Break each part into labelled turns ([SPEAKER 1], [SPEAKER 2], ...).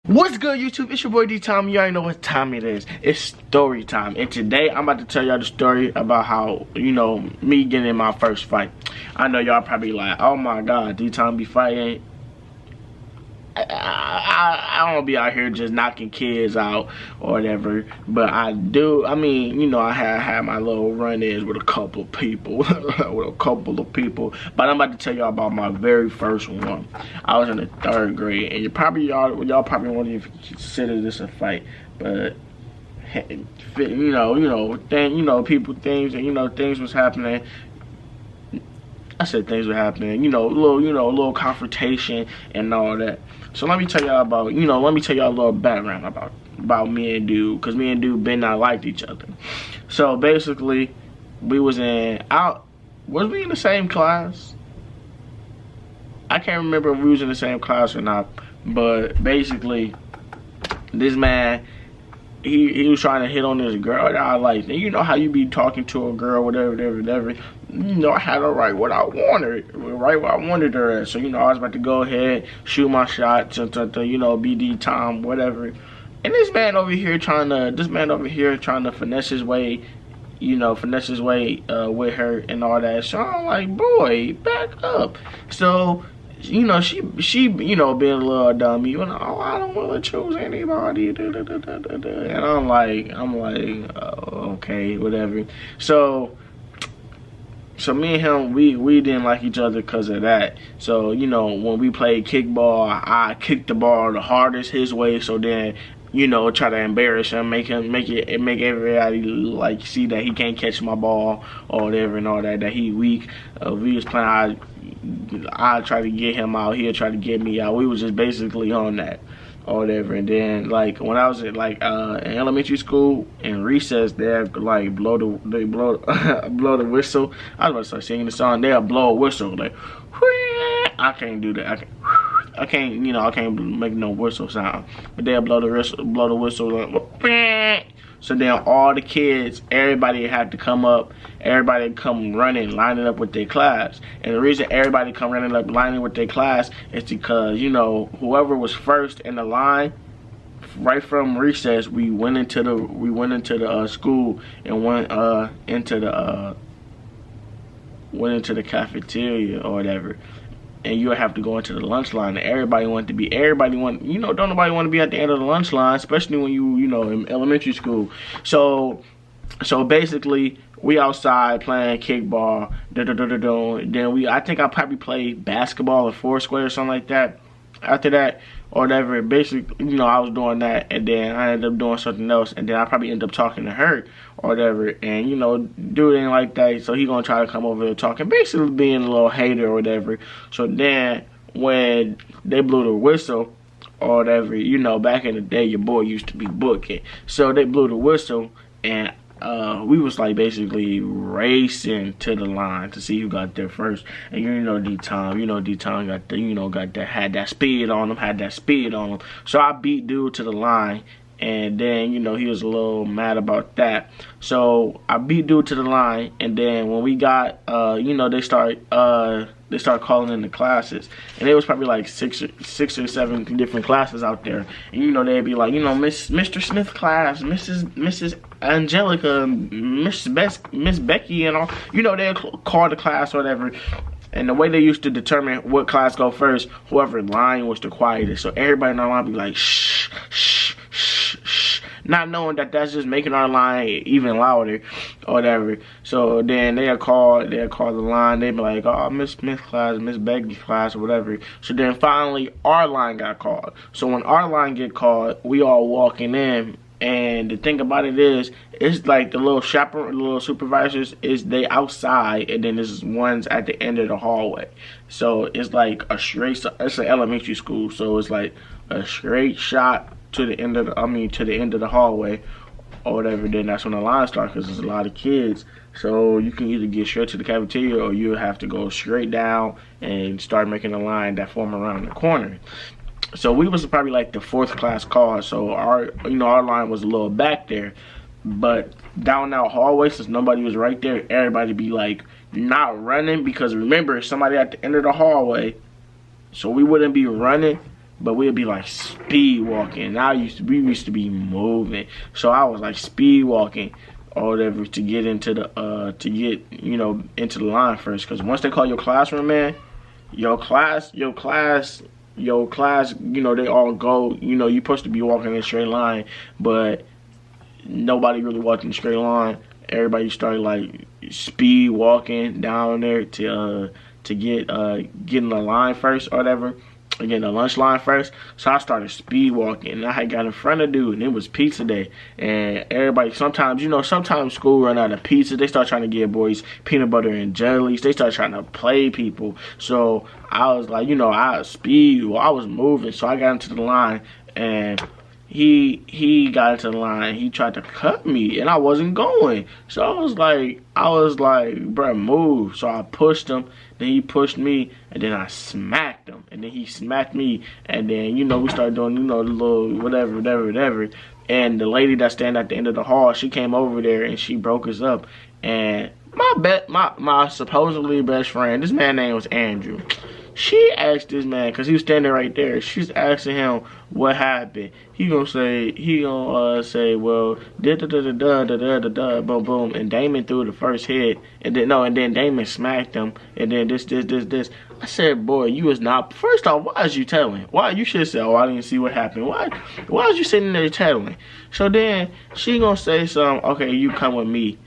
[SPEAKER 1] What's good, YouTube? It's your boy DTom. You already know what time it is. It's story time. And today I'm about to tell y'all the story about how, me getting in my first fight. I know y'all probably like, oh my god, DTom be fighting. I don't be out here just knocking kids out or whatever, but I do. I mean, I had my little run-ins with a couple of people, But I'm about to tell y'all about my very first one. I was in the 3rd grade, and y'all probably won't even consider this a fight, but things was happening. I said things were happening, a little confrontation and all that. So let me tell y'all about, let me tell y'all a little background about me and Dude, because me and Dude been not liked each other. So basically, was we in the same class? I can't remember if we was in the same class or not, but basically, this man, he was trying to hit on this girl that I liked. And you know how you be talking to a girl, whatever. I had her right what I wanted her at. So, I was about to go ahead, shoot my shot to be DTom, whatever. And this man over here trying to finesse his way, with her and all that. So I'm like, boy, back up. So, she being a little dummy, oh, I don't want to choose anybody, and I'm like, oh, okay, whatever. So me and him, we didn't like each other because of that. So, when we played kickball, I kicked the ball the hardest his way, so then, try to embarrass him, make everybody like see that he can't catch my ball or whatever and all that he weak. We was playing, I try to get him out, he'll try to get me out. We was just basically on that or whatever. And then like when I was at in elementary school, in recess, they'd like blow the whistle. I was about to start singing the song. They'll blow a whistle like, I can't do that. I can't make no whistle sound. But they'll blow the whistle like, so then all the kids, everybody had to come up, everybody come running, lining up with their class. And the reason everybody come running up, lining with their class is because, whoever was first in the line, right from recess, we went into the school and went into the cafeteria or whatever. And you would have to go into the lunch line. And don't nobody want to be at the end of the lunch line, especially when you in elementary school. So basically, we outside playing kickball. Then I think I probably played basketball or Foursquare or something like that. After that, or whatever, basically, I was doing that, and then I ended up doing something else, and then I probably ended up talking to her, or whatever, and, dude ain't like that, so he gonna try to come over there talking, basically being a little hater or whatever. So then, when they blew the whistle, or whatever, back in the day, your boy used to be booking, so they blew the whistle, and we was like basically racing to the line to see who got there first. And DTom got had that speed on him, so I beat Dude to the line. And then, he was a little mad about that. So I beat Dude to the line, and then when we got, they start calling in the classes, and there was probably like six or seven different classes out there. And they'd be like, Mr. Smith class, Mrs. Angelica, Miss Becky, and all. They'd call the class or whatever. And the way they used to determine what class go first, whoever line was the quietest. So everybody in our line be like, shh, shh, shh, shh, not knowing that that's just making our line even louder or whatever. So then they'll call the line. They'd be like, oh, Miss Smith class, Miss Becky class, or whatever. So then finally our line got called. So when our line get called, we all walking in. And the thing about it is, it's like the little supervisors, they outside, and then there's ones at the end of the hallway. So it's like it's an elementary school, so it's like a straight shot to the end of the hallway or whatever. Then that's when the line starts, because there's a lot of kids. So you can either get straight to the cafeteria, or you have to go straight down and start making a line that form around the corner. So we was probably like the 4th class call, so our line was a little back there. But down that hallway, since nobody was right there, everybody be like not running, because remember, somebody at the end of the hallway, so we wouldn't be running. but we'd be like speed walking. We used to be moving, so I was like speed walking or whatever to get into the into the line first. Because once they call your classroom, man, your class, they all go. You're supposed to be walking in a straight line, but nobody really walked in a straight line. Everybody started like speed walking down there to get in the line first or whatever. Again, the lunch line first. So I started speed walking, and I had got in front of dude, and it was pizza day. And everybody, sometimes school run out of pizza. They start trying to give boys peanut butter and jellies. They start trying to play people. So I was like, I was moving. So I got into the line, and he got into the line. He tried to cut me, and I wasn't going. So I was like, bro, move. So I pushed him. Then he pushed me, and then I smacked him, and then he smacked me, and then we started doing the little whatever. And the lady that stand at the end of the hall, she came over there and she broke us up. And my supposedly best friend, this man's name was Andrew. She asked this man, cause he was standing right there. She's asking him what happened. He gonna say, well, boom, boom, and Damon threw the first hit, and then Damon smacked him, and then this. I said, boy, you was not. First off, why is you telling? Why you should say, oh, I didn't see what happened. Why is you sitting there telling? So then she gonna say something. Okay, you come with me.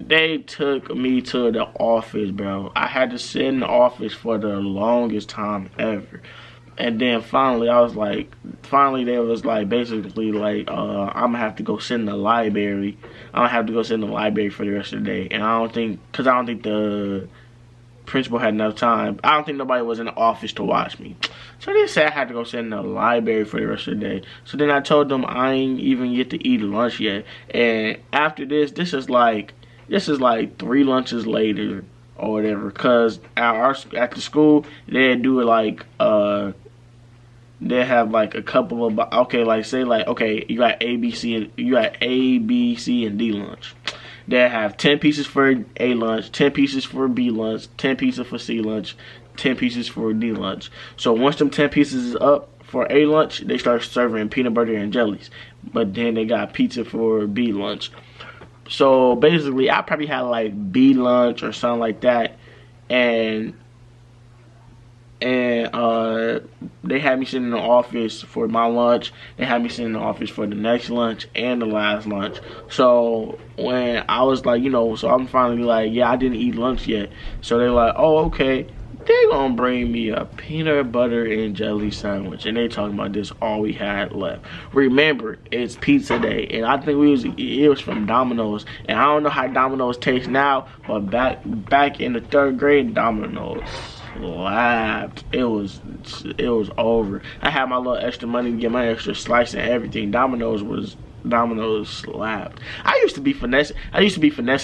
[SPEAKER 1] They took me to the office, bro. I had to sit in the office for the longest time ever. And then finally, they was like, basically like, I'm gonna have to go sit in the library. I'm gonna have to go sit in the library for the rest of the day. And I don't think the principal had enough time. I don't think nobody was in the office to watch me. So they said I had to go sit in the library for the rest of the day. So then I told them I ain't even get to eat lunch yet. And after this is like 3 lunches later or whatever, cause at the school they do it like they have like a couple of you got A, B, C, and D lunch. They have 10 pieces for A lunch, 10 pieces for B lunch, 10 pieces for C lunch, 10 pieces for D lunch. So once them 10 pieces is up for A lunch, they start serving peanut butter and jellies. But then they got pizza for B lunch. So basically, I probably had like B lunch or something like that, and they had me sitting in the office for my lunch. They had me sitting in the office for the next lunch and the last lunch. So when I was like, so I'm finally like, yeah, I didn't eat lunch yet. So they're like, oh, okay. They gonna bring me a peanut butter and jelly sandwich, and they talking about this all we had left. Remember, it's pizza day, and I think it was from Domino's, and I don't know how Domino's tastes now, but back in the 3rd grade, Domino's slapped. It was over. I had my little extra money to get my extra slice and everything. Domino's slapped. I used to be finessing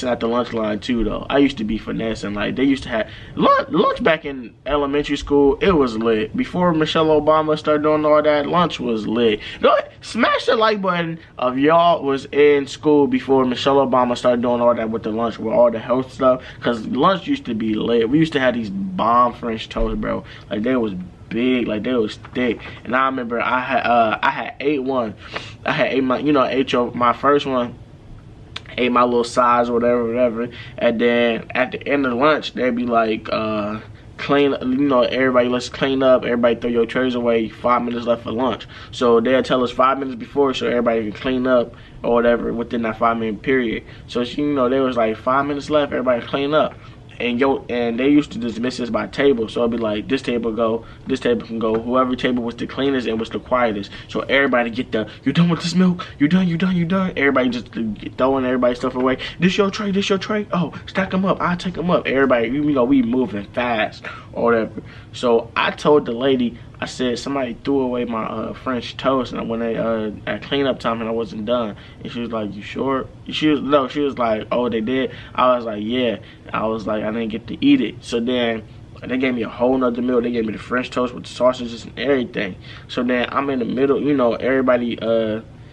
[SPEAKER 1] at the lunch line too, though. I used to be finessing. Like, they used to have lunch back in elementary school. It was lit. Before Michelle Obama started doing all that, lunch was lit. Smash the like button if y'all was in school before Michelle Obama started doing all that with the lunch, with all the health stuff. Cause lunch used to be lit. We used to have these bomb French toast, bro. Like, they was big, like they was thick. And I remember I ate my first one, ate my little size or whatever, and then at the end of lunch they'd be like, clean, everybody, let's clean up, everybody throw your trays away, 5 minutes left for lunch. So they'll tell us 5 minutes before so everybody can clean up or whatever within that 5-minute period. So there was like 5 minutes left, everybody clean up. And they used to dismiss us by table, so it'd be like this table can go, whoever table was the cleanest and was the quietest. So everybody get you done with this milk? You done? Everybody just throwing everybody's stuff away. This your tray? Oh, stack them up, I'll take them up. Everybody, we moving fast or whatever. So I told the lady, I said somebody threw away my French toast, and when they at cleanup time and I wasn't done, and she was like, "You sure?" She was like, "Oh, they did." I was like, "Yeah." I was like, I didn't get to eat it. So then they gave me a whole nother meal. They gave me the French toast with the sausages and everything. So then I'm in the middle, everybody.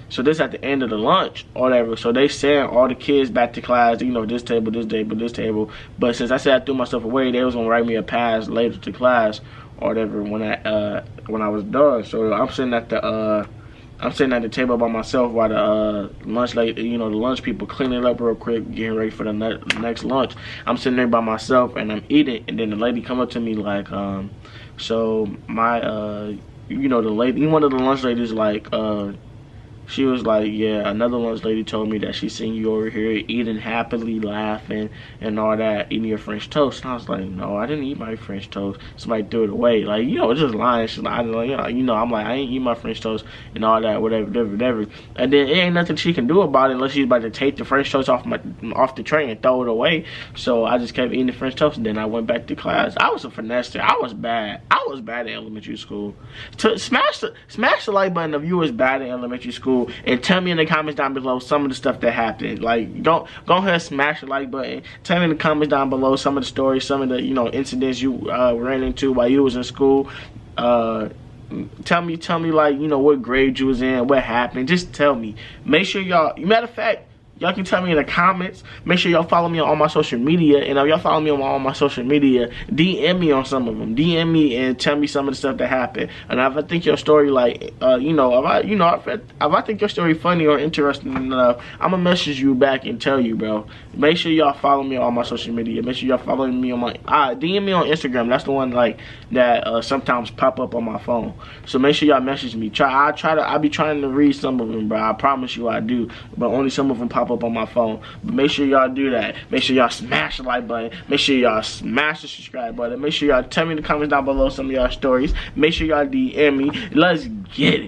[SPEAKER 1] So this at the end of the lunch or whatever. So they sent all the kids back to class, this table, this table, this table. But since I said I threw my stuff away, they was gonna write me a pass later to class or whatever when I was done. So I'm sitting at the table by myself while the lunch lady, you know, the lunch people cleaning it up real quick, getting ready for the next lunch. I'm sitting there by myself and I'm eating, and then the lady come up to me like, so my you know, the lady, one of the lunch ladies, like, she was like, yeah, another lunch lady told me that she seen you over here eating happily, laughing, and all that, eating your French toast. And I was like, no, I didn't eat my French toast. Somebody threw it away. Like, you know, just lying. She's like, you know, I'm like, I ain't eat my French toast and all that, whatever. And then it ain't nothing she can do about it unless she's about to take the French toast off the tray and throw it away. So I just kept eating the French toast, and then I went back to class. I was a finesser. I was bad. I was bad in elementary school. To smash the like button if you was bad in elementary school. And tell me in the comments down below some of the stuff that happened. Like, go ahead and smash the like button. Tell me in the comments down below some of the stories, some of the, you know, incidents you ran into while you was in school. Tell me like, you know, what grade you was in, what happened. Just tell me. Make sure y'all, matter of fact, y'all can tell me in the comments. Make sure y'all follow me on all my social media. And if y'all follow me on all my social media, DM me on some of them. DM me and tell me some of the stuff that happened. And if I think your story, like, you know, if I think your story funny or interesting enough, I'm going to message you back and tell you, bro. Make sure y'all follow me on all my social media. Make sure y'all follow me on my, DM me on Instagram. That's the one, like, that sometimes pop up on my phone. So make sure y'all message me. I'll be trying to read some of them, bro. I promise you I do. But only some of them pop up on my phone. But make sure y'all do that. Make sure y'all smash the like button. Make sure y'all smash the subscribe button. Make sure y'all tell me in the comments down below some of y'all stories. Make sure y'all DM me. Let's get it.